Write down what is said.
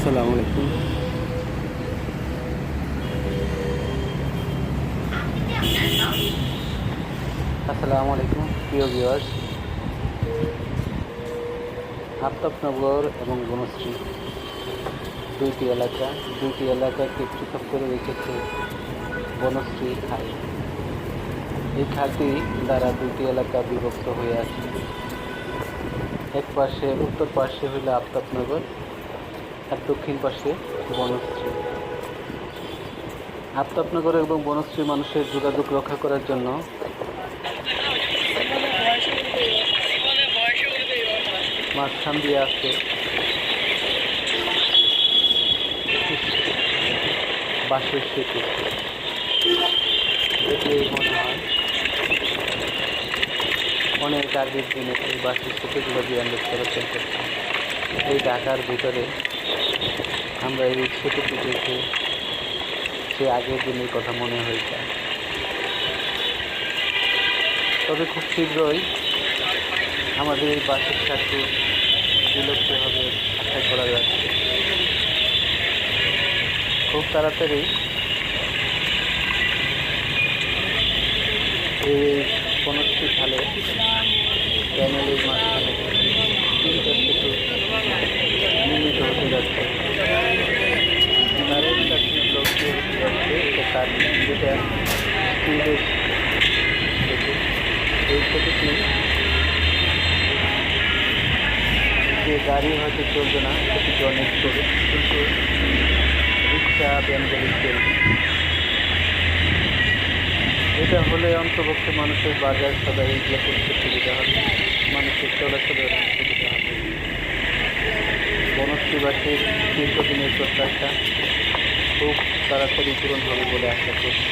আসসালামু আলাইকুম। প্রিয় ভিউয়ার্স, আফতাবনগর এবং বনশ্রী দুইটি এলাকাকে পৃথক করে রেখেছে বনশ্রী খাল। এই খালটি দ্বারা দুইটি এলাকা বিভক্ত হয়ে আছে। এক পাশে উত্তর পাশে হইল আফতাবনগর আর দক্ষিণ পাশে বনশ্রী। আফতাবনগর এবং বনশ্রী মানুষের যোগাযোগ রক্ষা করার জন্য মাঝখান দিয়ে আছে বাঁশের সেতু। দেখলেই মনে হয় অনেক আগের দিনে এই বাঁশের সেতুগুলো দিয়ে আমরা চলাচল করতাম। এই ঢাকার ভিতরে আমরা এই সেতুটি দেখে সে আগের দিনের কথা মনে হয়ে যায়। তবে খুব শীঘ্রই আমাদের এই বাঁশের সেতু বিলুপ্ত হবে আশা করা যাচ্ছে। খুব তাড়াতাড়ি এই বনশ্রী খালে ক্যানেলের মাঝখানে তিনটা সেতু নির্মিত হতে যাচ্ছে। তার একটা ব্লক দিয়ে হতে যাচ্ছে, এটা তার যেটা স্টিলের সেতু। এই সেতুটি যে গাড়ি হয়তো চলবে না, সেটি অনেক চলবে, কিন্তু রিক্সা ভ্যান গাড়ি চলবে। এটা হলে অন্তপক্ষে মানুষের বাজার সদাই এগুলো করতে সুবিধা হবে, মানুষের চলাচলের সুবিধা হবে। বনশ্রীবাসীর দীর্ঘদিনের প্রত্যাশা খুব তাড়াতাড়ি পূরণ হবে বলে আশা করছি।